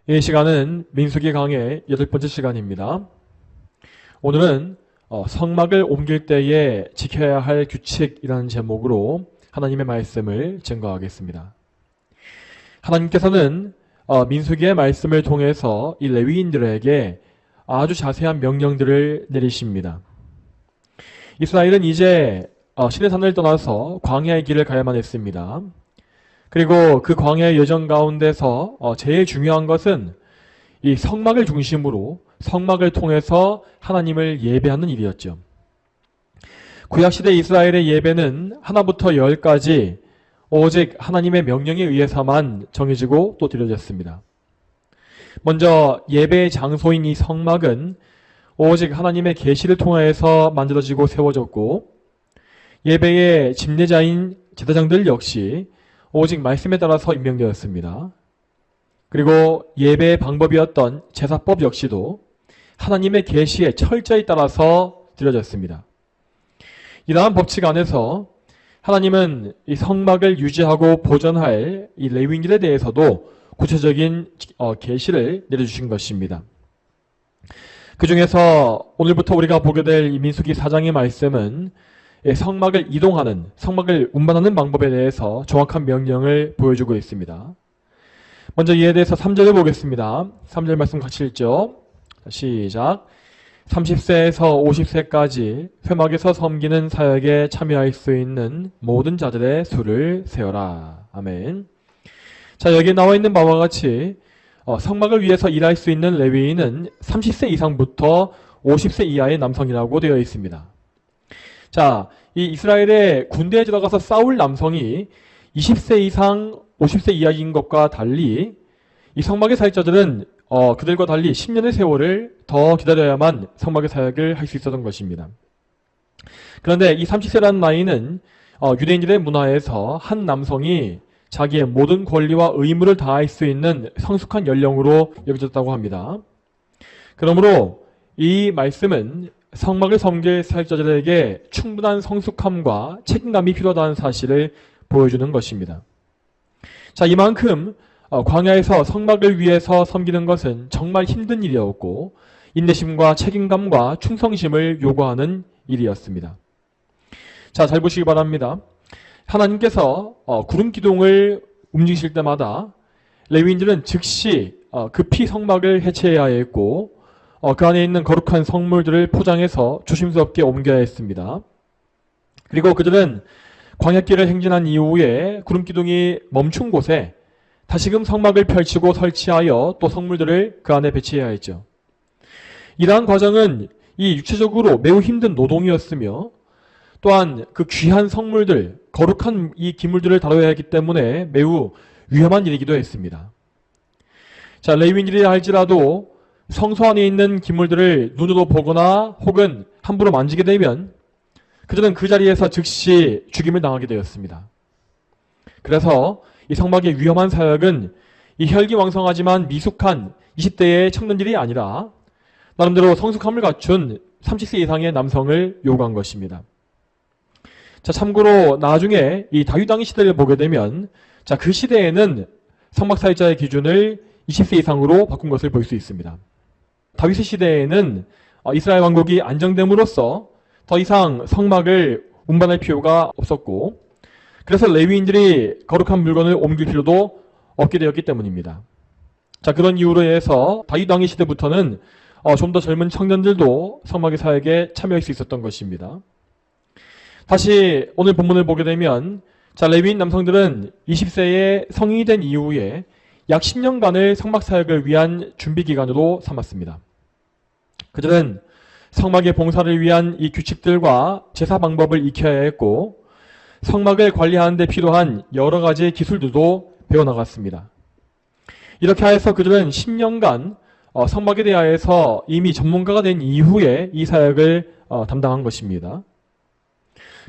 이 시간은 민수기 강의 8번째 시간입니다. 오늘은 성막을 옮길 때에 지켜야 할 규칙이라는 제목으로 하나님의 말씀을 증거하겠습니다. 하나님께서는 민수기의 말씀을 통해서 이 레위인들에게 아주 자세한 명령들을 내리십니다. 이스라엘은 이제 시내산을 떠나서 광야의 길을 가야만 했습니다. 그리고 그 광야의 여정 가운데서 제일 중요한 것은 이 성막을 중심으로 성막을 통해서 하나님을 예배하는 일이었죠. 구약시대 이스라엘의 예배는 하나부터 열까지 오직 하나님의 명령에 의해서만 정해지고 또 드려졌습니다. 먼저 예배의 장소인 이 성막은 오직 하나님의 계시를 통해서 만들어지고 세워졌고, 예배의 집례자인 제사장들 역시 오직 말씀에 따라서 임명되었습니다. 그리고 예배의 방법이었던 제사법 역시도 하나님의 계시에 철저히 따라서 드려졌습니다. 이러한 법칙 안에서 하나님은 이 성막을 유지하고 보존할 이 레위인들에 대해서도 구체적인 계시를 내려주신 것입니다. 그 중에서 오늘부터 우리가 보게 될 이 민수기 4장의 말씀은 성막을 이동하는, 성막을 운반하는 방법에 대해서 정확한 명령을 보여주고 있습니다. 먼저 이에 대해서 3절을 보겠습니다. 3절 말씀 같이 읽죠. 시작. 30세에서 50세까지 회막에서 섬기는 사역에 참여할 수 있는 모든 자들의 수를 세어라. 아멘. 자, 여기에 나와 있는 바와 같이 성막을 위해서 일할 수 있는 레위인은 30세 이상부터 50세 이하의 남성이라고 되어 있습니다. 자, 이 이스라엘의 군대에 들어가서 싸울 남성이 20세 이상 50세 이하인 것과 달리 이 성막의 사역자들은 그들과 달리 10년의 세월을 더 기다려야만 성막의 사역을 할 수 있었던 것입니다. 그런데 이 30세라는 나이는 유대인들의 문화에서 한 남성이 자기의 모든 권리와 의무를 다할 수 있는 성숙한 연령으로 여겨졌다고 합니다. 그러므로 이 말씀은 성막을 섬길 사역자들에게 충분한 성숙함과 책임감이 필요하다는 사실을 보여주는 것입니다. 자, 이만큼 광야에서 성막을 위해서 섬기는 것은 정말 힘든 일이었고 인내심과 책임감과 충성심을 요구하는 일이었습니다. 자, 잘 보시기 바랍니다. 하나님께서 구름 기둥을 움직이실 때마다 레위인들은 즉시 급히 성막을 해체해야 했고 그 안에 있는 거룩한 성물들을 포장해서 조심스럽게 옮겨야 했습니다. 그리고 그들은 광야길을 행진한 이후에 구름기둥이 멈춘 곳에 다시금 성막을 펼치고 설치하여 또 성물들을 그 안에 배치해야 했죠. 이러한 과정은 이 육체적으로 매우 힘든 노동이었으며 또한 그 귀한 성물들, 거룩한 이 기물들을 다뤄야 했기 때문에 매우 위험한 일이기도 했습니다. 자, 레위인들이라 할지라도 성소 안에 있는 기물들을 눈으로 보거나 혹은 함부로 만지게 되면 그들은 그 자리에서 즉시 죽임을 당하게 되었습니다. 그래서 이 성막의 위험한 사역은 이 혈기왕성하지만 미숙한 20대의 청년들이 아니라 나름대로 성숙함을 갖춘 30세 이상의 남성을 요구한 것입니다. 자, 참고로 나중에 이 다윗 왕의 시대를 보게 되면 그 시대에는 성막 사역자의 기준을 20세 이상으로 바꾼 것을 볼 수 있습니다. 다윗의 시대에는 이스라엘 왕국이 안정됨으로써 더 이상 성막을 운반할 필요가 없었고, 그래서 레위인들이 거룩한 물건을 옮길 필요도 없게 되었기 때문입니다. 자, 그런 이유로 해서 다윗 왕의 시대부터는 좀 더 젊은 청년들도 성막의 사역에 참여할 수 있었던 것입니다. 다시 오늘 본문을 보게 되면 레위인 남성들은 20세에 성인이 된 이후에 약 10년간을 성막 사역을 위한 준비 기간으로 삼았습니다. 그들은 성막의 봉사를 위한 이 규칙들과 제사 방법을 익혀야 했고 성막을 관리하는 데 필요한 여러 가지 기술들도 배워나갔습니다. 이렇게 해서 그들은 10년간 성막에 대하여서 이미 전문가가 된 이후에 이 사역을 담당한 것입니다.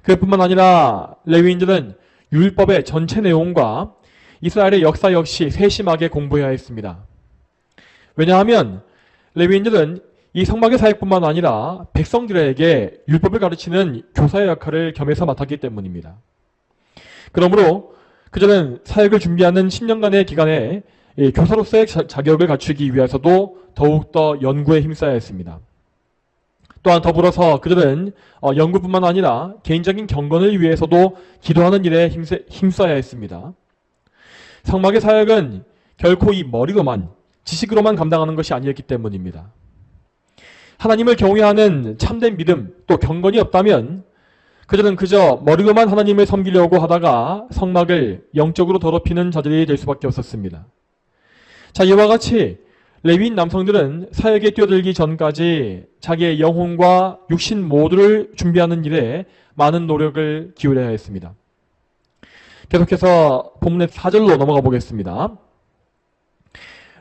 그뿐만 아니라 레위인들은 율법의 전체 내용과 이스라엘의 역사 역시 세심하게 공부해야 했습니다. 왜냐하면 레위인들은 이 성막의 사역뿐만 아니라 백성들에게 율법을 가르치는 교사의 역할을 겸해서 맡았기 때문입니다. 그러므로 그들은 사역을 준비하는 10년간의 기간에 이 교사로서의 자격을 갖추기 위해서도 더욱더 연구에 힘써야 했습니다. 또한 더불어서 그들은 연구뿐만 아니라 개인적인 경건을 위해서도 기도하는 일에 힘써야 했습니다. 성막의 사역은 결코 이 머리로만, 지식으로만 감당하는 것이 아니었기 때문입니다. 하나님을 경외하는 참된 믿음, 또 경건이 없다면 그들은 그저 머리로만 하나님을 섬기려고 하다가 성막을 영적으로 더럽히는 자들이 될 수밖에 없었습니다. 자, 이와 같이 레위인 남성들은 사역에 뛰어들기 전까지 자기의 영혼과 육신 모두를 준비하는 일에 많은 노력을 기울여야 했습니다. 계속해서 본문의 4절로 넘어가 보겠습니다.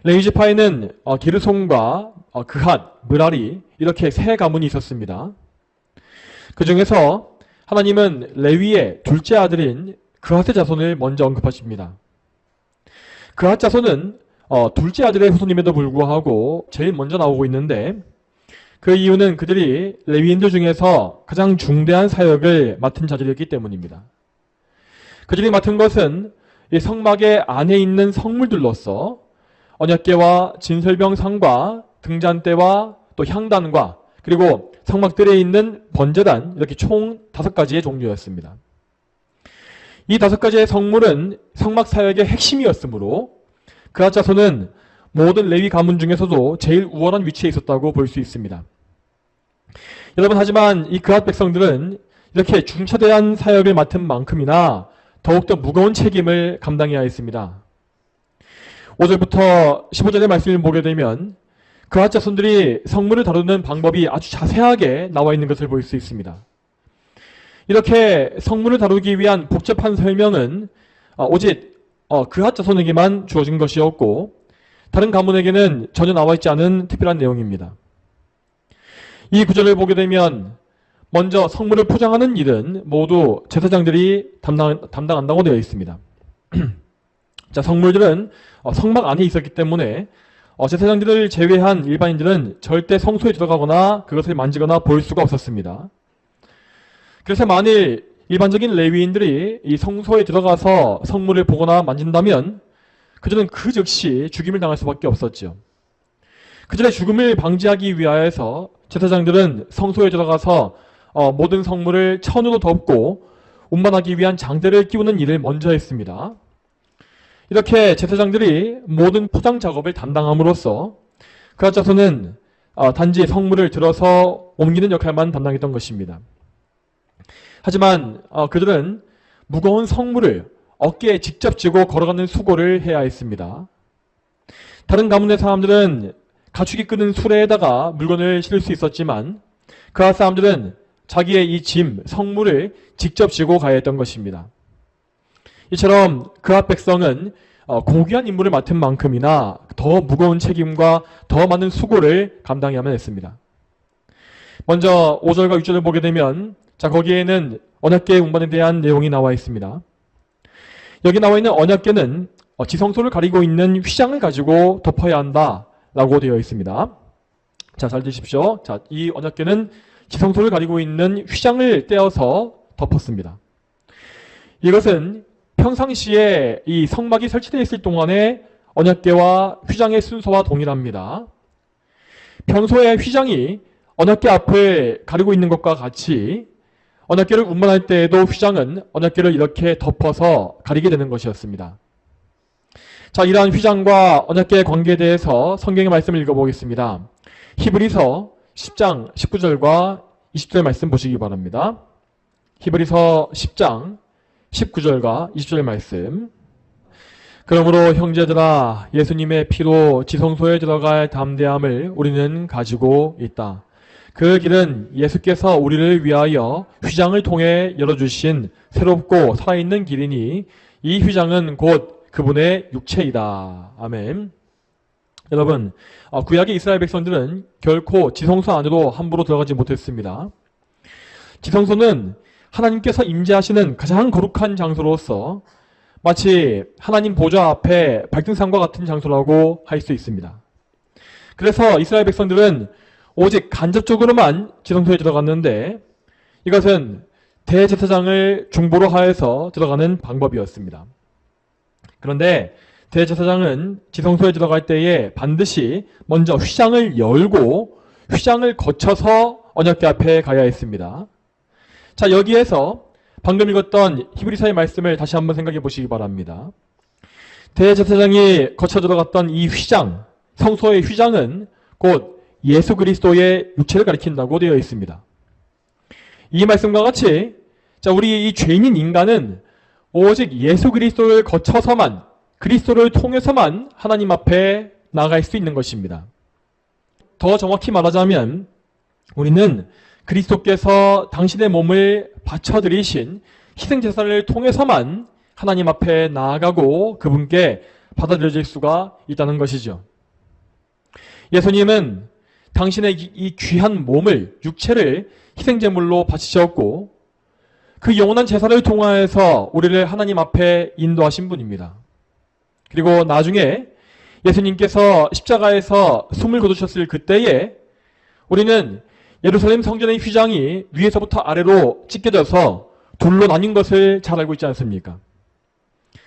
레위 지파에는 게르손과 그핫, 므라리 이렇게 세 가문이 있었습니다. 그 중에서 하나님은 레위의 둘째 아들인 그핫의 자손을 먼저 언급하십니다. 그핫 자손은 둘째 아들의 후손임에도 불구하고 제일 먼저 나오고 있는데 그 이유는 그들이 레위인들 중에서 가장 중대한 사역을 맡은 자들이었기 때문입니다. 그들이 맡은 것은 이 성막의 안에 있는 성물들로서 언약궤와 진설병상과 등잔대와 또 향단과 그리고 성막들에 있는 번제단 이렇게 총 5가지의 종류였습니다. 이 5가지의 성물은 성막 사역의 핵심이었으므로 그핫 자손은 모든 레위 가문 중에서도 제일 우월한 위치에 있었다고 볼 수 있습니다. 여러분, 하지만 이 그핫 백성들은 이렇게 중차대한 사역을 맡은 만큼이나 더욱더 무거운 책임을 감당해야 했습니다. 5절부터 15절의 말씀을 보게 되면 그핫 자손들이 성물을 다루는 방법이 아주 자세하게 나와 있는 것을 볼 수 있습니다. 이렇게 성물을 다루기 위한 복잡한 설명은 오직 그핫 자손에게만 주어진 것이었고 다른 가문에게는 전혀 나와 있지 않은 특별한 내용입니다. 이 구절을 보게 되면 먼저 성물을 포장하는 일은 모두 제사장들이 담당한다고 되어 있습니다. 자, 성물들은 성막 안에 있었기 때문에 제사장들을 제외한 일반인들은 절대 성소에 들어가거나 그것을 만지거나 볼 수가 없었습니다. 그래서 만일 일반적인 레위인들이 이 성소에 들어가서 성물을 보거나 만진다면 그들은 그 즉시 죽임을 당할 수밖에 없었죠. 그들의 죽음을 방지하기 위하여서 제사장들은 성소에 들어가서 모든 성물을 천으로 덮고 운반하기 위한 장대를 끼우는 일을 먼저 했습니다. 이렇게 제사장들이 모든 포장 작업을 담당함으로써 그핫 자손은 단지 성물을 들어서 옮기는 역할만 담당했던 것입니다. 하지만 그들은 무거운 성물을 어깨에 직접 지고 걸어가는 수고를 해야 했습니다. 다른 가문의 사람들은 가축이 끄는 수레에다가 물건을 실을 수 있었지만 그핫 사람들은 자기의 이 짐, 성물을 직접 지고 가야 했던 것입니다. 이처럼 그핫 백성은 고귀한 임무를 맡은 만큼이나 더 무거운 책임과 더 많은 수고를 감당해야만 했습니다. 먼저 5절과 6절을 보게 되면 자, 거기에는 언약궤 운반에 대한 내용이 나와 있습니다. 여기 나와 있는 언약궤는 지성소를 가리고 있는 휘장을 가지고 덮어야 한다라고 되어 있습니다. 자, 잘 들으십시오. 자, 이 언약궤는 지성소를 가리고 있는 휘장을 떼어서 덮었습니다. 이것은 평상시에 이 성막이 설치되어 있을 동안에 언약궤와 휘장의 순서와 동일합니다. 평소에 휘장이 언약궤 앞을 가리고 있는 것과 같이 언약궤를 운반할 때에도 휘장은 언약궤를 이렇게 덮어서 가리게 되는 것이었습니다. 자, 이러한 휘장과 언약궤의 관계에 대해서 성경의 말씀을 읽어보겠습니다. 히브리서 10장 19절과 20절 말씀 보시기 바랍니다. 히브리서 10장 19절과 20절 말씀. 그러므로 형제들아, 예수님의 피로 지성소에 들어갈 담대함을 우리는 가지고 있다. 그 길은 예수께서 우리를 위하여 휘장을 통해 열어주신 새롭고 살아있는 길이니 이 휘장은 곧 그분의 육체이다. 아멘. 여러분, 구약의 이스라엘 백성들은 결코 지성소 안으로 함부로 들어가지 못했습니다. 지성소는 하나님께서 임재하시는 가장 거룩한 장소로서 마치 하나님 보좌 앞에 발등상과 같은 장소라고 할 수 있습니다. 그래서 이스라엘 백성들은 오직 간접적으로만 지성소에 들어갔는데 이것은 대제사장을 중보로 하여서 들어가는 방법이었습니다. 그런데 대제사장은 지성소에 들어갈 때에 반드시 먼저 휘장을 열고 휘장을 거쳐서 언약궤 앞에 가야 했습니다. 자, 여기에서 방금 읽었던 히브리서의 말씀을 다시 한번 생각해 보시기 바랍니다. 대제사장이 거쳐 들어갔던 이 휘장, 성소의 휘장은 곧 예수 그리스도의 육체를 가리킨다고 되어 있습니다. 이 말씀과 같이 자, 우리 이 죄인인 인간은 오직 예수 그리스도를 거쳐서만, 그리스도를 통해서만 하나님 앞에 나갈 수 있는 것입니다. 더 정확히 말하자면 우리는 그리스도께서 당신의 몸을 바쳐드리신 희생제사를 통해서만 하나님 앞에 나아가고 그분께 받아들여질 수가 있다는 것이죠. 예수님은 당신의 이 귀한 몸을, 육체를 희생제물로 바치셨고 그 영원한 제사를 통하여서 우리를 하나님 앞에 인도하신 분입니다. 그리고 나중에 예수님께서 십자가에서 숨을 거두셨을 그때에 우리는 예루살렘 성전의 휘장이 위에서부터 아래로 찢겨져서 둘로 나뉜 것을 잘 알고 있지 않습니까?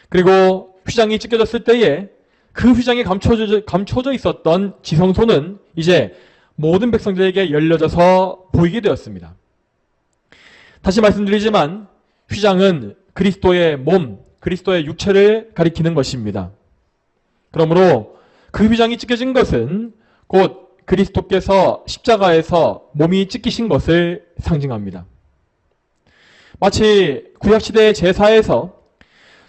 그리고 휘장이 찢겨졌을 때에 그 휘장에 감춰져 있었던 지성소는 이제 모든 백성들에게 열려져서 보이게 되었습니다. 다시 말씀드리지만 휘장은 그리스도의 몸, 그리스도의 육체를 가리키는 것입니다. 그러므로 그 휘장이 찢겨진 것은 곧 그리스도께서 십자가에서 몸이 찢기신 것을 상징합니다. 마치 구약시대의 제사에서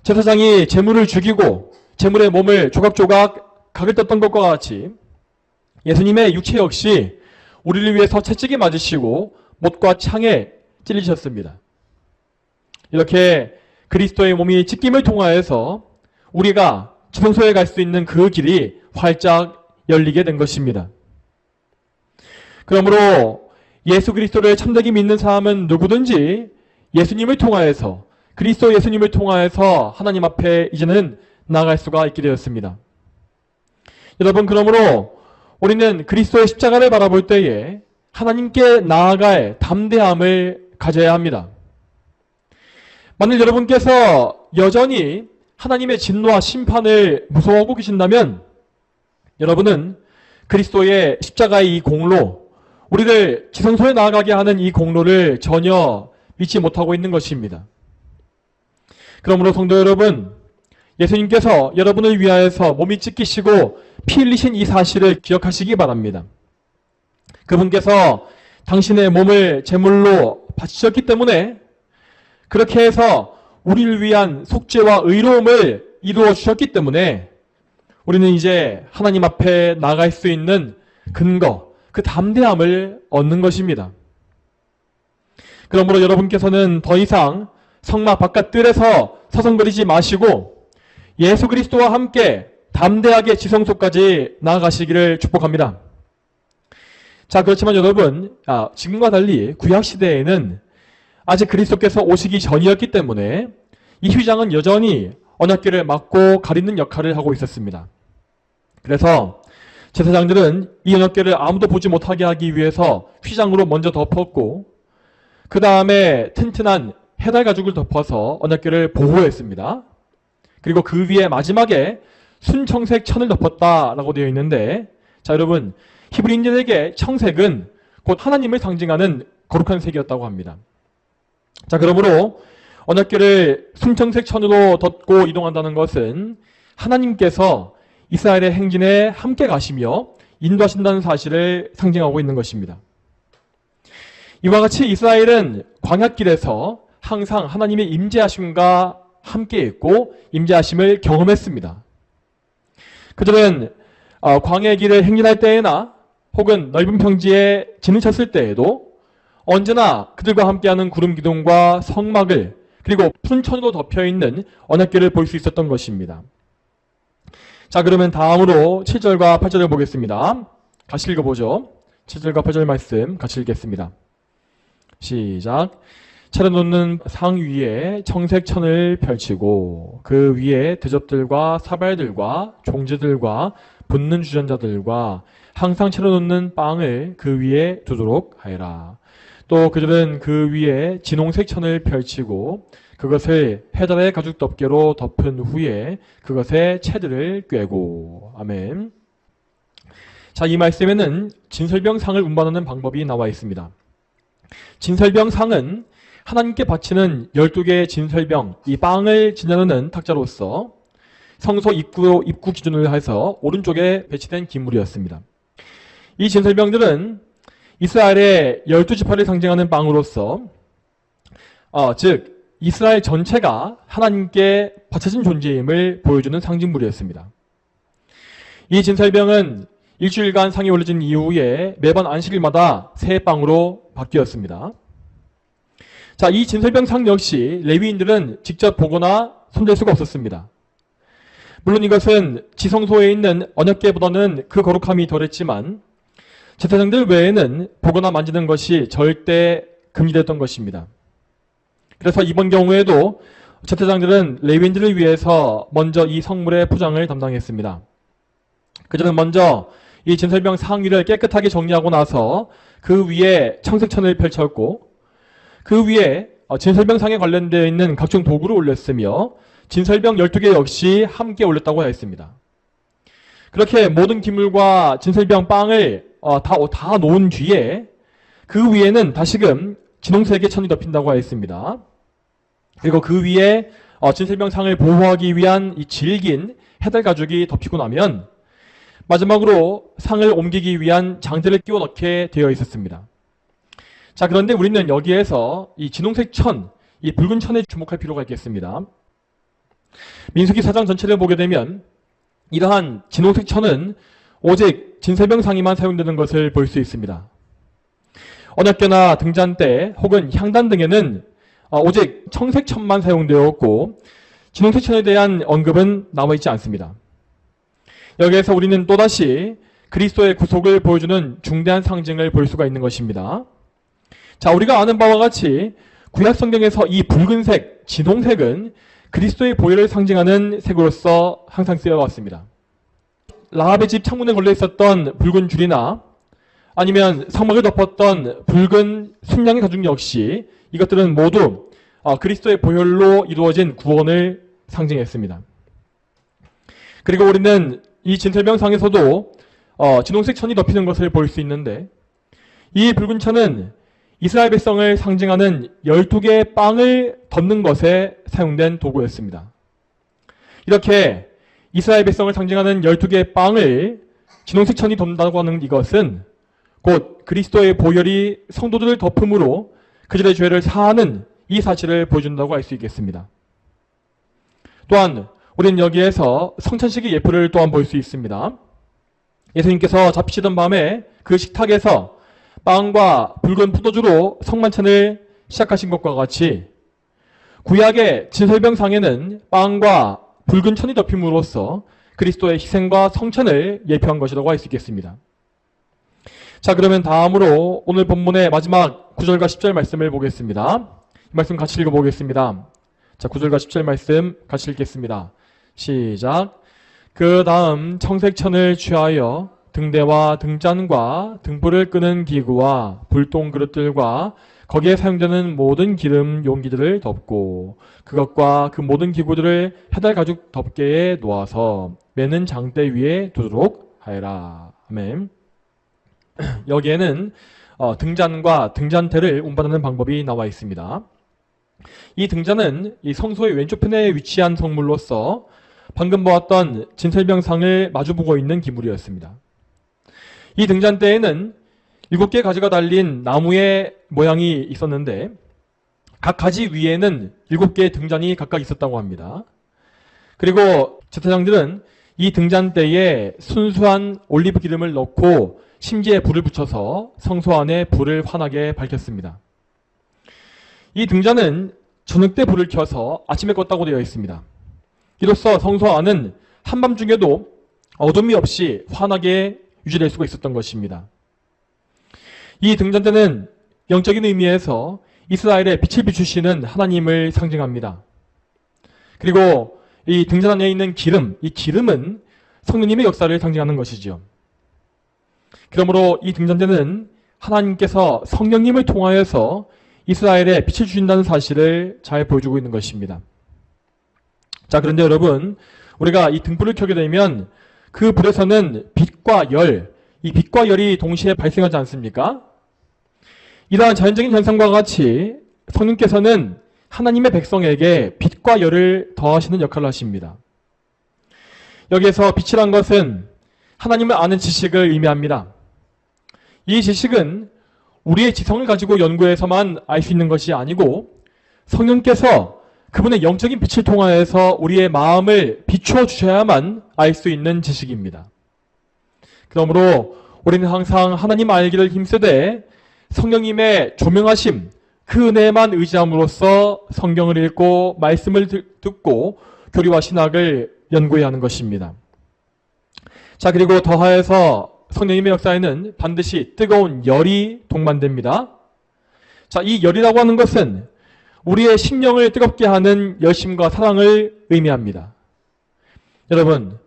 제사장이 제물을 죽이고 제물의 몸을 조각조각 각을 떴던 것과 같이 예수님의 육체 역시 우리를 위해서 채찍에 맞으시고 못과 창에 찔리셨습니다. 이렇게 그리스도의 몸이 찢김을 통하여서 우리가 지성소에 갈 수 있는 그 길이 활짝 열리게 된 것입니다. 그러므로 예수 그리스도를 참되게 믿는 사람은 누구든지 예수님을 통하여서, 그리스도 예수님을 통하여서 하나님 앞에 이제는 나아갈 수가 있게 되었습니다. 여러분, 그러므로 우리는 그리스도의 십자가를 바라볼 때에 하나님께 나아갈 담대함을 가져야 합니다. 만일 여러분께서 여전히 하나님의 진노와 심판을 무서워하고 계신다면 여러분은 그리스도의 십자가의 이 공로, 우리를 지성소에 나아가게 하는 이 공로를 전혀 믿지 못하고 있는 것입니다. 그러므로 성도 여러분, 예수님께서 여러분을 위하여서 몸이 찢기시고 피 흘리신 이 사실을 기억하시기 바랍니다. 그분께서 당신의 몸을 제물로 바치셨기 때문에 그렇게 해서 우리를 위한 속죄와 의로움을 이루어 주셨기 때문에 우리는 이제 하나님 앞에 나갈 수 있는 근거, 그 담대함을 얻는 것입니다. 그러므로 여러분께서는 더 이상 성막 바깥 뜰에서 서성거리지 마시고 예수 그리스도와 함께 담대하게 지성소까지 나아가시기를 축복합니다. 자, 그렇지만 여러분, 지금과 달리 구약시대에는 아직 그리스도께서 오시기 전이었기 때문에 이 휘장은 여전히 언약궤를 막고 가리는 역할을 하고 있었습니다. 그래서 제사장들은 이 언약궤를 아무도 보지 못하게 하기 위해서 휘장으로 먼저 덮었고 그 다음에 튼튼한 해달 가죽을 덮어서 언약궤를 보호했습니다. 그리고 그 위에 마지막에 순청색 천을 덮었다라고 되어 있는데, 자, 여러분, 히브리인들에게 청색은 곧 하나님을 상징하는 거룩한 색이었다고 합니다. 자, 그러므로 언약궤를 순청색 천으로 덮고 이동한다는 것은 하나님께서 이스라엘의 행진에 함께 가시며 인도하신다는 사실을 상징하고 있는 것입니다. 이와 같이 이스라엘은 광야길에서 항상 하나님의 임재하심과 함께 있고 임재하심을 경험했습니다. 그들은 광야의 길을 행진할 때에나 혹은 넓은 평지에 지느쳤을 때에도 언제나 그들과 함께하는 구름 기둥과 성막을 그리고 푸른 천으로 덮여있는 언약궤를 볼 수 있었던 것입니다. 자, 그러면 다음으로 7절과 8절을 보겠습니다. 같이 읽어보죠. 7절과 8절 말씀 같이 읽겠습니다. 시작. 차려놓는 상 위에 청색 천을 펼치고 그 위에 대접들과 사발들과 종지들과 붓는 주전자들과 항상 차려놓는 빵을 그 위에 두도록 하여라. 또 그들은 그 위에 진홍색 천을 펼치고 그것을 해달의 가죽 덮개로 덮은 후에 그것에 채들을 꿰고. 아멘. 자, 이 말씀에는 진설병상을 운반하는 방법이 나와 있습니다. 진설병상은 하나님께 바치는 12개의 진설병, 이 빵을 지나는 탁자로서 성소 입구 기준으로 해서 오른쪽에 배치된 기물이었습니다. 이 진설병들은 이스라엘의 12지파를 상징하는 빵으로서 즉 이스라엘 전체가 하나님께 바쳐진 존재임을 보여주는 상징물이었습니다. 이 진설병은 일주일간 상이 올려진 이후에 매번 안식일마다 새 빵으로 바뀌었습니다. 자, 이 진설병상 역시 레위인들은 직접 보거나 손댈 수가 없었습니다. 물론 이것은 지성소에 있는 언약궤보다는 그 거룩함이 덜했지만 제사장들 외에는 보거나 만지는 것이 절대 금지됐던 것입니다. 그래서 이번 경우에도 제사장들은 레위인들을 위해서 먼저 이 성물의 포장을 담당했습니다. 그들은 먼저 이 진설병 상위를 깨끗하게 정리하고 나서 그 위에 청색천을 펼쳤고 그 위에 진설병상에 관련되어 있는 각종 도구를 올렸으며 진설병 12개 역시 함께 올렸다고 하였습니다. 그렇게 모든 기물과 진설병 빵을 다 놓은 뒤에 그 위에는 다시금 진홍색의 천이 덮인다고 하였습니다. 그리고 그 위에 진설병상을 보호하기 위한 이 질긴 해달 가죽이 덮이고 나면 마지막으로 상을 옮기기 위한 장대를 끼워 넣게 되어 있었습니다. 자, 그런데 우리는 여기에서 이 진홍색 천, 이 붉은 천에 주목할 필요가 있겠습니다. 민수기 4장 전체를 보게 되면 이러한 진홍색 천은 오직 진설병상에만 사용되는 것을 볼 수 있습니다. 언약궤나 등잔대 혹은 향단 등에는 오직 청색천만 사용되었고 진홍색 천에 대한 언급은 나와 있지 않습니다. 여기에서 우리는 또다시 그리스도의 구속을 보여주는 중대한 상징을 볼 수가 있는 것입니다. 자, 우리가 아는 바와 같이 구약 성경에서 이 붉은색, 진홍색은 그리스도의 보혈을 상징하는 색으로서 항상 쓰여왔습니다. 라합의 집 창문에 걸려 있었던 붉은 줄이나 아니면 성막을 덮었던 붉은 순양의 가죽 역시 이것들은 모두 그리스도의 보혈로 이루어진 구원을 상징했습니다. 그리고 우리는 이 진설병상에서도 진홍색 천이 덮이는 것을 볼 수 있는데 이 붉은 천은 이스라엘 백성을 상징하는 12개의 빵을 덮는 것에 사용된 도구였습니다. 이렇게 이스라엘 백성을 상징하는 12개의 빵을 진홍색 천이 덮는다고 하는 이것은 곧 그리스도의 보혈이 성도들을 덮음으로 그들의 죄를 사하는 이 사실을 보여준다고 할 수 있겠습니다. 또한 우리는 여기에서 성찬식의 예표를 또한 볼 수 있습니다. 예수님께서 잡히시던 밤에 그 식탁에서 빵과 붉은 포도주로 성만찬을 시작하신 것과 같이 구약의 진설병상에는 빵과 붉은 천이 덮임으로써 그리스도의 희생과 성찬을 예표한 것이라고 할 수 있겠습니다. 자, 그러면 다음으로 오늘 본문의 마지막 9절과 10절 말씀을 보겠습니다. 이 말씀 같이 읽어보겠습니다. 자, 9절과 10절 말씀 같이 읽겠습니다. 시작. 그 다음 청색천을 취하여 등대와 등잔과 등불을 끄는 기구와 불똥 그릇들과 거기에 사용되는 모든 기름 용기들을 덮고 그것과 그 모든 기구들을 해달 가죽 덮개에 놓아서 매는 장대 위에 두도록 하여라. 아멘. 여기에는 등잔과 등잔대를 운반하는 방법이 나와 있습니다. 이 등잔은 이 성소의 왼쪽 편에 위치한 성물로서 방금 보았던 진설병상을 마주보고 있는 기물이었습니다. 이 등잔대에는 7개의 가지가 달린 나무의 모양이 있었는데 각 가지 위에는 7개의 등잔이 각각 있었다고 합니다. 그리고 제사장들은 이 등잔대에 순수한 올리브 기름을 넣고 심지에 불을 붙여서 성소 안에 불을 환하게 밝혔습니다. 이 등잔은 저녁 때 불을 켜서 아침에 껐다고 되어 있습니다. 이로써 성소 안은 한밤중에도 어둠이 없이 환하게 유지될 수가 있었던 것입니다. 이 등잔대는 영적인 의미에서 이스라엘의 빛을 비추시는 하나님을 상징합니다. 그리고 이 등잔 안에 있는 기름, 이 기름은 성령님의 역사를 상징하는 것이죠. 그러므로 이 등잔대는 하나님께서 성령님을 통하여서 이스라엘에 빛을 주신다는 사실을 잘 보여주고 있는 것입니다. 자, 그런데 여러분, 우리가 이 등불을 켜게 되면 그 불에서는 빛과 열, 이 빛과 열이 동시에 발생하지 않습니까? 이러한 자연적인 현상과 같이 성령께서는 하나님의 백성에게 빛과 열을 더하시는 역할을 하십니다. 여기에서 빛이란 것은 하나님을 아는 지식을 의미합니다. 이 지식은 우리의 지성을 가지고 연구해서만 알 수 있는 것이 아니고 성령께서 그분의 영적인 빛을 통하여서 우리의 마음을 비추어 주셔야만 알 수 있는 지식입니다. 그러므로 우리는 항상 하나님 알기를 힘쓰되 성령님의 조명하심, 그 은혜에만 의지함으로써 성경을 읽고 말씀을 듣고 교리와 신학을 연구해야 하는 것입니다. 자, 그리고 더하여서 성령님의 역사에는 반드시 뜨거운 열이 동반됩니다. 자, 이 열이라고 하는 것은 우리의 심령을 뜨겁게 하는 열심과 사랑을 의미합니다. 여러분,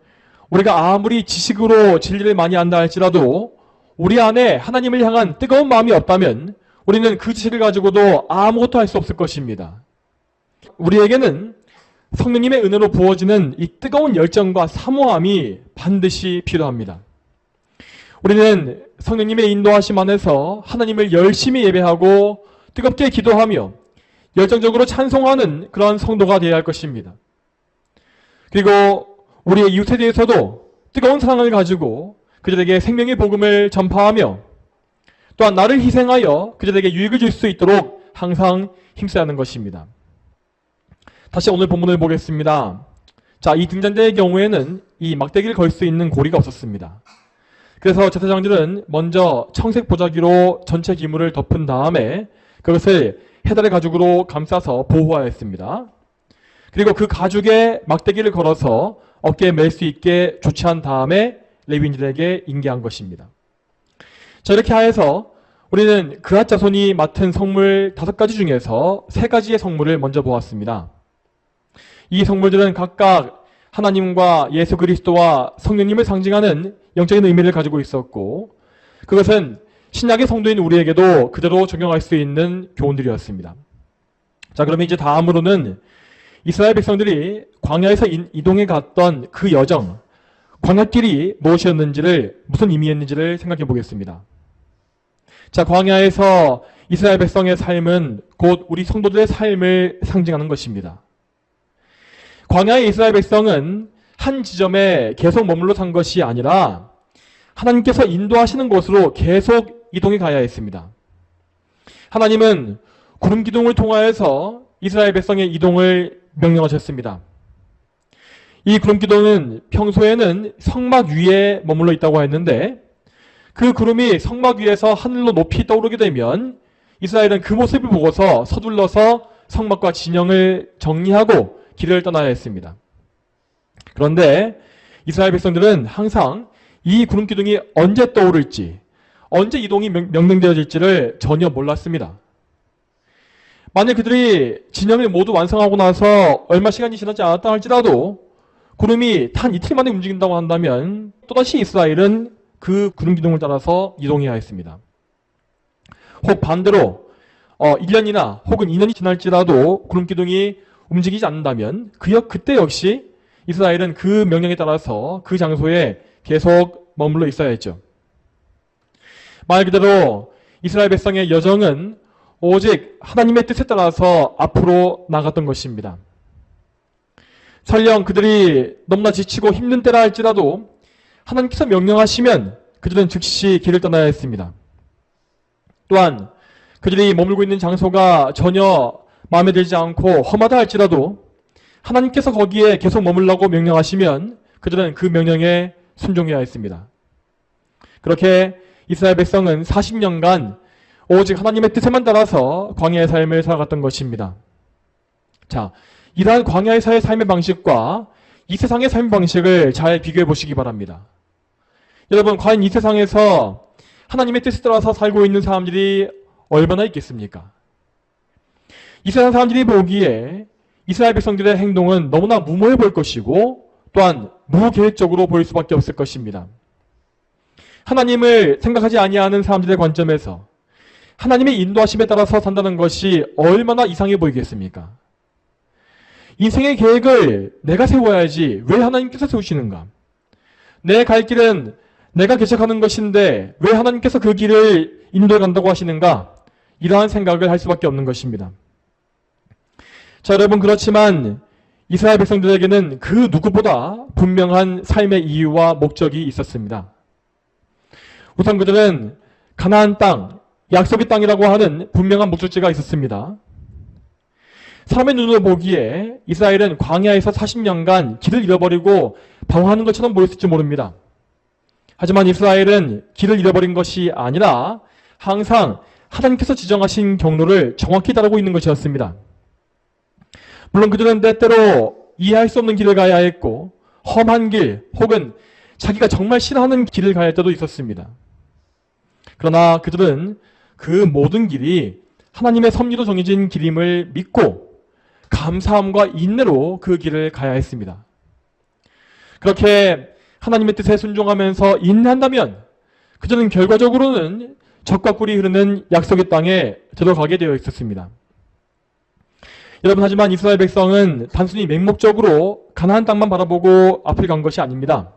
우리가 아무리 지식으로 진리를 많이 안다 할지라도 우리 안에 하나님을 향한 뜨거운 마음이 없다면 우리는 그 지식을 가지고도 아무것도 할 수 없을 것입니다. 우리에게는 성령님의 은혜로 부어지는 이 뜨거운 열정과 사모함이 반드시 필요합니다. 우리는 성령님의 인도하심 안에서 하나님을 열심히 예배하고 뜨겁게 기도하며 열정적으로 찬송하는 그런 성도가 되어야 할 것입니다. 그리고 우리의 이웃에 대해서도 뜨거운 사랑을 가지고 그들에게 생명의 복음을 전파하며 또한 나를 희생하여 그들에게 유익을 줄 수 있도록 항상 힘써야 하는 것입니다. 다시 오늘 본문을 보겠습니다. 자, 이 등잔대의 경우에는 이 막대기를 걸 수 있는 고리가 없었습니다. 그래서 제사장들은 먼저 청색 보자기로 전체 기물을 덮은 다음에 그것을 해달의 가죽으로 감싸서 보호하였습니다. 그리고 그 가죽에 막대기를 걸어서 어깨에 맬 수 있게 조치한 다음에 레위인들에게 인계한 것입니다. 자, 이렇게 하여서 우리는 그앗 자손이 맡은 성물 5가지 중에서 3가지의 성물을 먼저 보았습니다. 이 성물들은 각각 하나님과 예수 그리스도와 성령님을 상징하는 영적인 의미를 가지고 있었고 그것은 신약의 성도인 우리에게도 그대로 적용할 수 있는 교훈들이었습니다. 자, 그러면 이제 다음으로는 이스라엘 백성들이 광야에서 이동해 갔던 그 여정, 광야길이 무엇이었는지를, 무슨 의미였는지를 생각해 보겠습니다. 자, 광야에서 이스라엘 백성의 삶은 곧 우리 성도들의 삶을 상징하는 것입니다. 광야의 이스라엘 백성은 한 지점에 계속 머물러 산 것이 아니라 하나님께서 인도하시는 곳으로 계속 이동해 가야 했습니다. 하나님은 구름 기둥을 통하여서 이스라엘 백성의 이동을 명령하셨습니다. 이 구름 기둥은 평소에는 성막 위에 머물러 있다고 했는데 그 구름이 성막 위에서 하늘로 높이 떠오르게 되면 이스라엘은 그 모습을 보고서 서둘러서 성막과 진영을 정리하고 길을 떠나야 했습니다. 그런데 이스라엘 백성들은 항상 이 구름 기둥이 언제 떠오를지, 언제 이동이 명령되어질지를 전혀 몰랐습니다. 만약 그들이 진영을 모두 완성하고 나서 얼마 시간이 지나지 않았다 할지라도 구름이 단 이틀 만에 움직인다고 한다면 또다시 이스라엘은 그 구름 기둥을 따라서 이동해야 했습니다. 혹 반대로 1년이나 혹은 2년이 지날지라도 구름 기둥이 움직이지 않는다면 그때 역시 이스라엘은 그 명령에 따라서 그 장소에 계속 머물러 있어야 했죠. 말 그대로 이스라엘 백성의 여정은 오직 하나님의 뜻에 따라서 앞으로 나갔던 것입니다. 설령 그들이 너무나 지치고 힘든 때라 할지라도 하나님께서 명령하시면 그들은 즉시 길을 떠나야 했습니다. 또한 그들이 머물고 있는 장소가 전혀 마음에 들지 않고 험하다 할지라도 하나님께서 거기에 계속 머물라고 명령하시면 그들은 그 명령에 순종해야 했습니다. 그렇게 이스라엘 백성은 40년간 오직 하나님의 뜻에만 따라서 광야의 삶을 살아갔던 것입니다. 자, 이러한 광야에서의 삶의 방식과 이 세상의 삶의 방식을 잘 비교해 보시기 바랍니다. 여러분, 과연 이 세상에서 하나님의 뜻에 따라서 살고 있는 사람들이 얼마나 있겠습니까? 이 세상 사람들이 보기에 이스라엘 백성들의 행동은 너무나 무모해 보일 것이고 또한 무계획적으로 보일 수밖에 없을 것입니다. 하나님을 생각하지 아니하는 사람들의 관점에서 하나님의 인도하심에 따라서 산다는 것이 얼마나 이상해 보이겠습니까? 인생의 계획을 내가 세워야지 왜 하나님께서 세우시는가? 내 갈 길은 내가 개척하는 것인데 왜 하나님께서 그 길을 인도해 간다고 하시는가? 이러한 생각을 할 수밖에 없는 것입니다. 자, 여러분, 그렇지만 이스라엘 백성들에게는 그 누구보다 분명한 삶의 이유와 목적이 있었습니다. 우선 그들은 가나안 땅, 약속의 땅이라고 하는 분명한 목적지가 있었습니다. 사람의 눈으로 보기에 이스라엘은 광야에서 40년간 길을 잃어버리고 방황하는 것처럼 보였을지 모릅니다. 하지만 이스라엘은 길을 잃어버린 것이 아니라 항상 하나님께서 지정하신 경로를 정확히 따르고 있는 것이었습니다. 물론 그들은 때때로 이해할 수 없는 길을 가야 했고 험한 길 혹은 자기가 정말 싫어하는 길을 가야 할 때도 있었습니다. 그러나 그들은 그 모든 길이 하나님의 섭리로 정해진 길임을 믿고 감사함과 인내로 그 길을 가야 했습니다. 그렇게 하나님의 뜻에 순종하면서 인내한다면 그들은 결과적으로는 젖과 꿀이 흐르는 약속의 땅에 들어가게 되어 있었습니다. 여러분, 하지만 이스라엘 백성은 단순히 맹목적으로 가나안 땅만 바라보고 앞을 간 것이 아닙니다.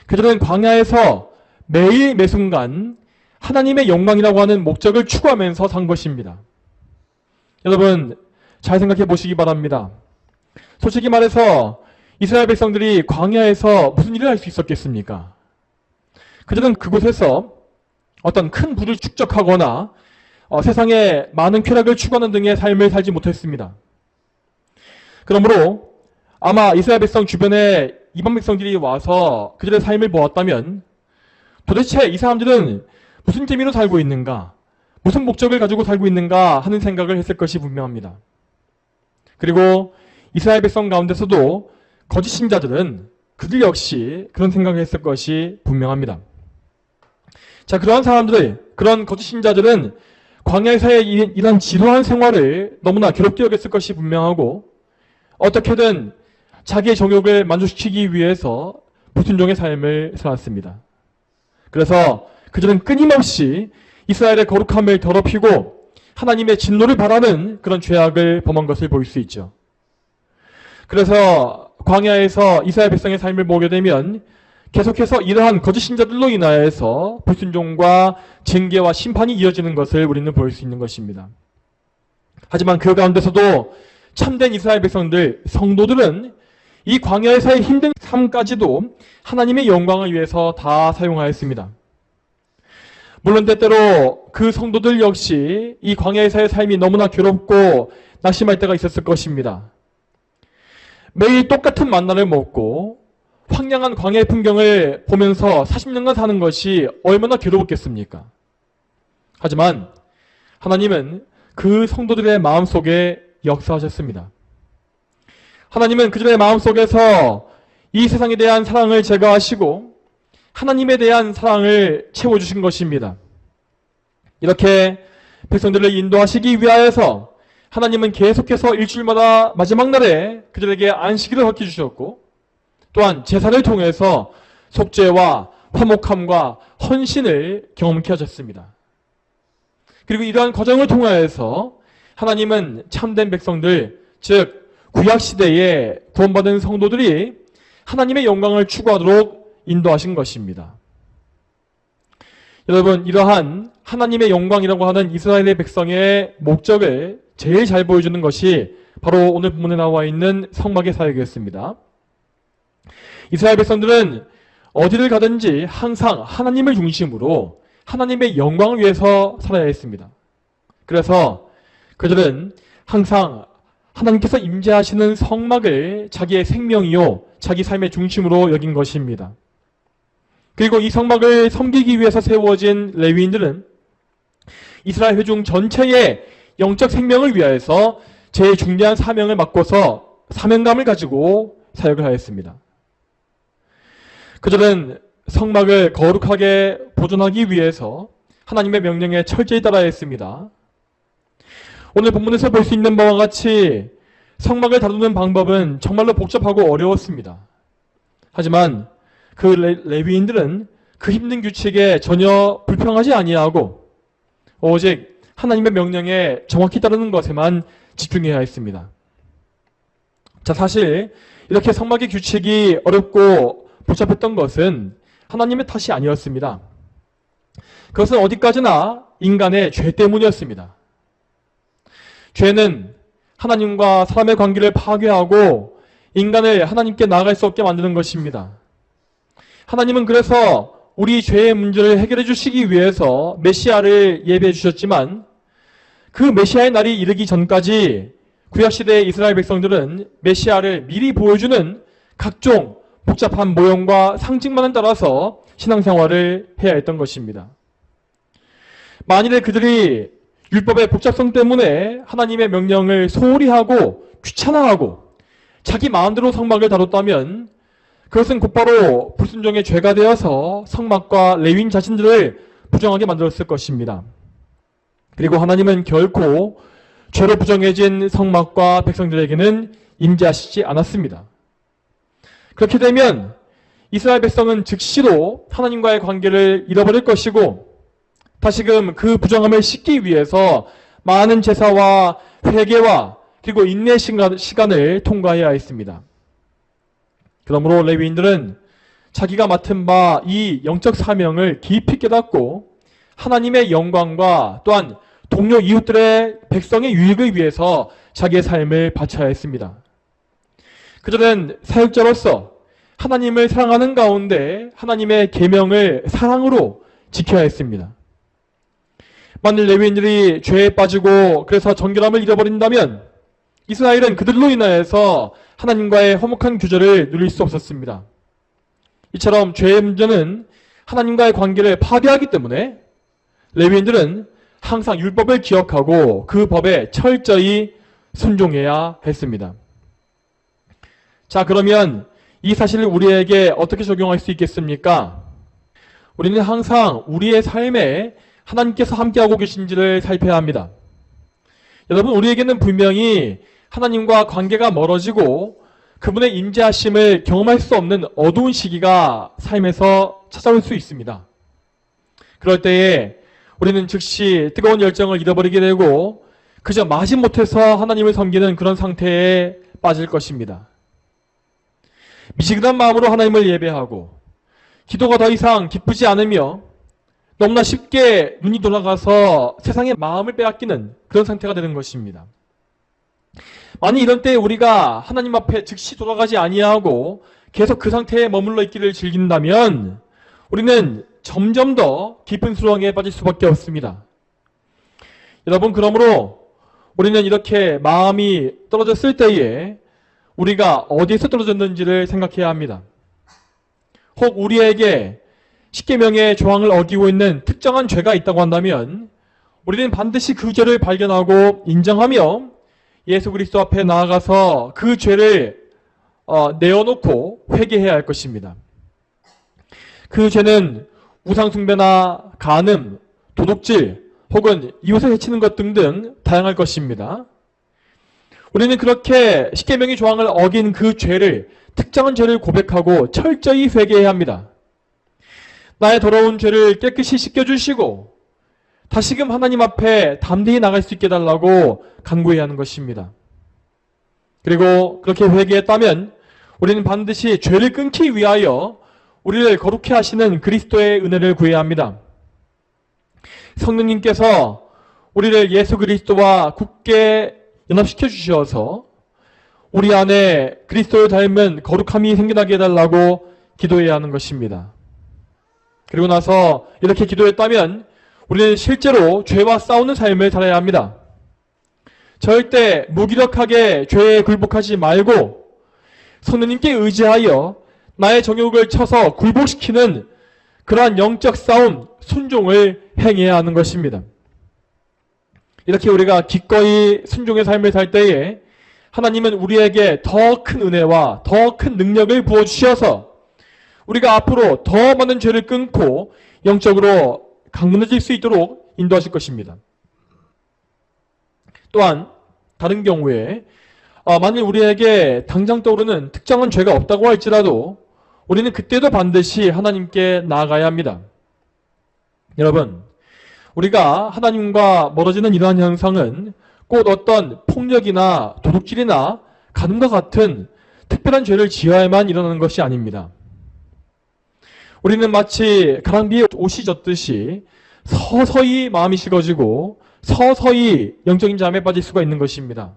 그들은 광야에서 매일 매순간 하나님의 영광이라고 하는 목적을 추구하면서 산 것입니다. 여러분, 잘 생각해 보시기 바랍니다. 솔직히 말해서 이스라엘 백성들이 광야에서 무슨 일을 할 수 있었겠습니까? 그들은 그곳에서 어떤 큰 부를 축적하거나 세상에 많은 쾌락을 추구하는 등의 삶을 살지 못했습니다. 그러므로 아마 이스라엘 백성 주변에 이방 백성들이 와서 그들의 삶을 보았다면 도대체 이 사람들은 무슨 재미로 살고 있는가, 무슨 목적을 가지고 살고 있는가 하는 생각을 했을 것이 분명합니다. 그리고 이스라엘 백성 가운데서도 거짓 신자들은 그들 역시 그런 생각을 했을 것이 분명합니다. 자, 그러한 사람들, 그런 거짓 신자들은 광야에서의 이런 지루한 생활을 너무나 괴롭게 여겼을 것이 분명하고 어떻게든 자기의 정욕을 만족시키기 위해서 불순종의 삶을 살았습니다. 그래서 그들은 끊임없이 이스라엘의 거룩함을 더럽히고 하나님의 진노를 바라는 그런 죄악을 범한 것을 볼 수 있죠. 그래서 광야에서 이스라엘 백성의 삶을 보게 되면 계속해서 이러한 거짓 신자들로 인하여서 불순종과 징계와 심판이 이어지는 것을 우리는 볼 수 있는 것입니다. 하지만 그 가운데서도 참된 이스라엘 백성들, 성도들은 이 광야에서의 힘든 삶까지도 하나님의 영광을 위해서 다 사용하였습니다. 물론 때때로 그 성도들 역시 이 광야에서의 삶이 너무나 괴롭고 낙심할 때가 있었을 것입니다. 매일 똑같은 만나를 먹고 황량한 광야의 풍경을 보면서 40년간 사는 것이 얼마나 괴로웠겠습니까? 하지만 하나님은 그 성도들의 마음속에 역사하셨습니다. 하나님은 그들의 마음속에서 이 세상에 대한 사랑을 제거하시고 하나님에 대한 사랑을 채워주신 것입니다. 이렇게 백성들을 인도하시기 위하여서 하나님은 계속해서 일주일마다 마지막 날에 그들에게 안식일을 허락해 주셨고 또한 제사를 통해서 속죄와 화목함과 헌신을 경험케 하셨습니다. 그리고 이러한 과정을 통하여서 하나님은 참된 백성들, 즉 구약시대에 구원받은 성도들이 하나님의 영광을 추구하도록 인도하신 것입니다. 여러분, 이러한 하나님의 영광이라고 하는 이스라엘의 백성의 목적을 제일 잘 보여주는 것이 바로 오늘 본문에 나와 있는 성막의 사역이었습니다. 이스라엘 백성들은 어디를 가든지 항상 하나님을 중심으로 하나님의 영광을 위해서 살아야 했습니다. 그래서 그들은 항상 하나님께서 임재하시는 성막을 자기의 생명이요, 자기 삶의 중심으로 여긴 것입니다. 그리고 이 성막을 섬기기 위해서 세워진 레위인들은 이스라엘 회중 전체의 영적 생명을 위하여서 제일 중대한 사명을 맡고서 사명감을 가지고 사역을 하였습니다. 그들은 성막을 거룩하게 보존하기 위해서 하나님의 명령에 철저히 따라야 했습니다. 오늘 본문에서 볼 수 있는 바와 같이 성막을 다루는 방법은 정말로 복잡하고 어려웠습니다. 하지만 그 레위인들은 그 힘든 규칙에 전혀 불평하지 아니하고 오직 하나님의 명령에 정확히 따르는 것에만 집중해야 했습니다. 자, 사실 이렇게 성막의 규칙이 어렵고 복잡했던 것은 하나님의 탓이 아니었습니다. 그것은 어디까지나 인간의 죄 때문이었습니다. 죄는 하나님과 사람의 관계를 파괴하고 인간을 하나님께 나아갈 수 없게 만드는 것입니다. 하나님은 그래서 우리 죄의 문제를 해결해 주시기 위해서 메시아를 예배해 주셨지만 그 메시아의 날이 이르기 전까지 구약시대의 이스라엘 백성들은 메시아를 미리 보여주는 각종 복잡한 모형과 상징만을 따라서 신앙생활을 해야 했던 것입니다. 만일에 그들이 율법의 복잡성 때문에 하나님의 명령을 소홀히 하고 귀찮아하고 자기 마음대로 성막을 다뤘다면 그것은 곧바로 불순종의 죄가 되어서 성막과 레위인 자신들을 부정하게 만들었을 것입니다. 그리고 하나님은 결코 죄로 부정해진 성막과 백성들에게는 임재하시지 않았습니다. 그렇게 되면 이스라엘 백성은 즉시로 하나님과의 관계를 잃어버릴 것이고 다시금 그 부정함을 씻기 위해서 많은 제사와 회개와 그리고 인내 시간을 통과해야 했습니다. 그러므로 레위인들은 자기가 맡은 바 이 영적 사명을 깊이 깨닫고 하나님의 영광과 또한 동료 이웃들의 백성의 유익을 위해서 자기의 삶을 바쳐야 했습니다. 그들은 사역자로서 하나님을 사랑하는 가운데 하나님의 계명을 사랑으로 지켜야 했습니다. 만일 레위인들이 죄에 빠지고 그래서 정결함을 잃어버린다면 이스라엘은 그들로 인하여서 하나님과의 화목한 규절을 누릴 수 없었습니다. 이처럼 죄의 문제는 하나님과의 관계를 파괴하기 때문에 레위인들은 항상 율법을 기억하고 그 법에 철저히 순종해야 했습니다. 자, 그러면 이 사실을 우리에게 어떻게 적용할 수 있겠습니까? 우리는 항상 우리의 삶에 하나님께서 함께하고 계신지를 살펴야 합니다. 여러분, 우리에게는 분명히 하나님과 관계가 멀어지고 그분의 임재하심을 경험할 수 없는 어두운 시기가 삶에서 찾아올 수 있습니다. 그럴 때에 우리는 즉시 뜨거운 열정을 잃어버리게 되고 그저 마지못해서 하나님을 섬기는 그런 상태에 빠질 것입니다. 미지근한 마음으로 하나님을 예배하고 기도가 더 이상 기쁘지 않으며 너무나 쉽게 눈이 돌아가서 세상의 마음을 빼앗기는 그런 상태가 되는 것입니다. 만약 이런 때에 우리가 하나님 앞에 즉시 돌아가지 아니하고 계속 그 상태에 머물러 있기를 즐긴다면 우리는 점점 더 깊은 수렁에 빠질 수밖에 없습니다. 여러분, 그러므로 우리는 이렇게 마음이 떨어졌을 때에 우리가 어디에서 떨어졌는지를 생각해야 합니다. 혹 우리에게 십계명의 조항을 어기고 있는 특정한 죄가 있다고 한다면 우리는 반드시 그 죄를 발견하고 인정하며 예수 그리스도 앞에 나아가서 그 죄를 내어놓고 회개해야 할 것입니다. 그 죄는 우상숭배나 간음, 도둑질 혹은 이웃을 해치는 것 등등 다양할 것입니다. 우리는 그렇게 십계명의 조항을 어긴 그 죄를, 특정한 죄를 고백하고 철저히 회개해야 합니다. 나의 더러운 죄를 깨끗이 씻겨주시고 다시금 하나님 앞에 담대히 나갈 수 있게 해달라고 간구해야 하는 것입니다. 그리고 그렇게 회개했다면 우리는 반드시 죄를 끊기 위하여 우리를 거룩해 하시는 그리스도의 은혜를 구해야 합니다. 성령님께서 우리를 예수 그리스도와 굳게 연합시켜 주셔서 우리 안에 그리스도를 닮은 거룩함이 생겨나게 해달라고 기도해야 하는 것입니다. 그리고 나서 이렇게 기도했다면 우리는 실제로 죄와 싸우는 삶을 살아야 합니다. 절대 무기력하게 죄에 굴복하지 말고 성령님께 의지하여 나의 정욕을 쳐서 굴복시키는 그러한 영적 싸움, 순종을 행해야 하는 것입니다. 이렇게 우리가 기꺼이 순종의 삶을 살 때에 하나님은 우리에게 더 큰 은혜와 더 큰 능력을 부어주셔서 우리가 앞으로 더 많은 죄를 끊고 영적으로 강건해질 수 있도록 인도하실 것입니다. 또한 다른 경우에 만일 우리에게 당장 떠오르는 특정한 죄가 없다고 할지라도 우리는 그때도 반드시 하나님께 나아가야 합니다. 여러분, 우리가 하나님과 멀어지는 이러한 현상은 꼭 어떤 폭력이나 도둑질이나 간음과 같은 특별한 죄를 지어야만 일어나는 것이 아닙니다. 우리는 마치 가랑비에 옷이 젖듯이 서서히 마음이 식어지고 서서히 영적인 잠에 빠질 수가 있는 것입니다.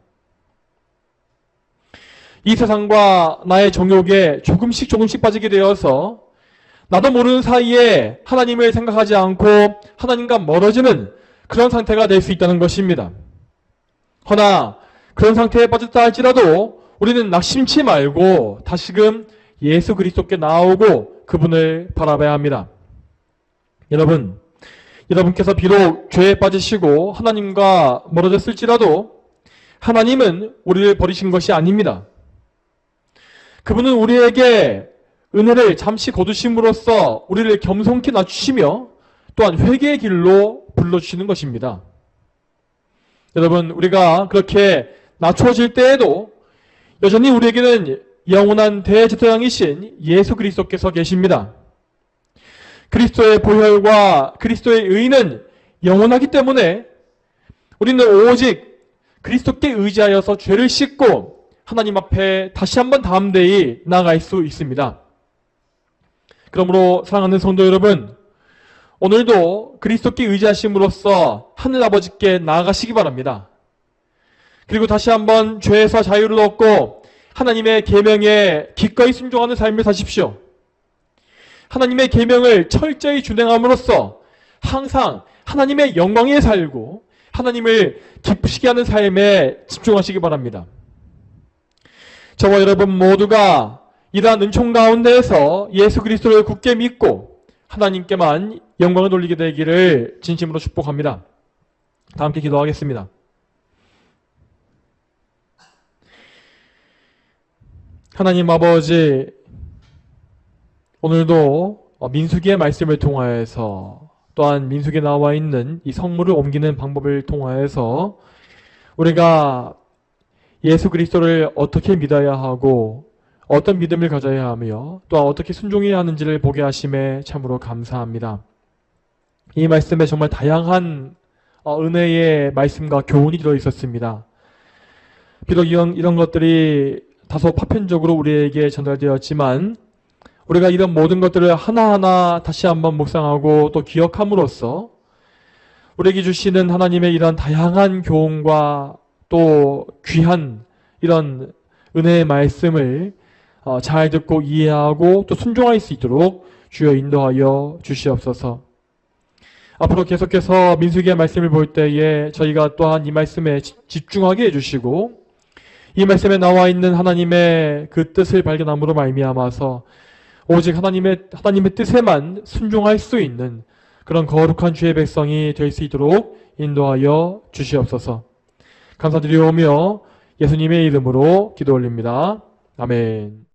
이 세상과 나의 정욕에 조금씩 빠지게 되어서 나도 모르는 사이에 하나님을 생각하지 않고 하나님과 멀어지는 그런 상태가 될 수 있다는 것입니다. 허나 그런 상태에 빠졌다 할지라도 우리는 낙심치 말고 다시금 예수 그리스도께 나오고 그분을 바라봐야 합니다. 여러분께서 비록 죄에 빠지시고 하나님과 멀어졌을지라도 하나님은 우리를 버리신 것이 아닙니다. 그분은 우리에게 은혜를 잠시 거두심으로써 우리를 겸손케 낮추시며 또한 회개의 길로 불러주시는 것입니다. 여러분, 우리가 그렇게 낮춰질 때에도 여전히 우리에게는 영원한 대제사장이신 예수 그리스도께서 계십니다. 그리스도의 보혈과 그리스도의 의는 영원하기 때문에 우리는 오직 그리스도께 의지하여서 죄를 씻고 하나님 앞에 다시 한번 담대히 나아갈 수 있습니다. 그러므로 사랑하는 성도 여러분, 오늘도 그리스도께 의지하심으로써 하늘아버지께 나아가시기 바랍니다. 그리고 다시 한번 죄에서 자유를 얻고 하나님의 계명에 기꺼이 순종하는 삶을 사십시오. 하나님의 계명을 철저히 준행함으로써 항상 하나님의 영광에 살고 하나님을 기쁘시게 하는 삶에 집중하시기 바랍니다. 저와 여러분 모두가 이러한 은총 가운데에서 예수 그리스도를 굳게 믿고 하나님께만 영광을 돌리게 되기를 진심으로 축복합니다. 다 함께 기도하겠습니다. 하나님 아버지, 오늘도 민수기의 말씀을 통하여서 또한 민수기에 나와 있는 이 성물을 옮기는 방법을 통하여서 우리가 예수 그리스도를 어떻게 믿어야 하고 어떤 믿음을 가져야 하며 또한 어떻게 순종해야 하는지를 보게 하심에 참으로 감사합니다. 이 말씀에 정말 다양한 은혜의 말씀과 교훈이 들어있었습니다. 비록 이런 것들이 다소 파편적으로 우리에게 전달되었지만 우리가 이런 모든 것들을 하나하나 다시 한번 묵상하고 또 기억함으로써 우리에게 주시는 하나님의 이런 다양한 교훈과 또 귀한 이런 은혜의 말씀을 잘 듣고 이해하고 또 순종할 수 있도록 주여 인도하여 주시옵소서. 앞으로 계속해서 민수기의 말씀을 볼 때에 저희가 또한 이 말씀에 집중하게 해주시고 이 말씀에 나와 있는 하나님의 그 뜻을 발견함으로 말미암아서 오직 하나님의 뜻에만 순종할 수 있는 그런 거룩한 주의 백성이 될 수 있도록 인도하여 주시옵소서. 감사드리오며 예수님의 이름으로 기도 올립니다. 아멘.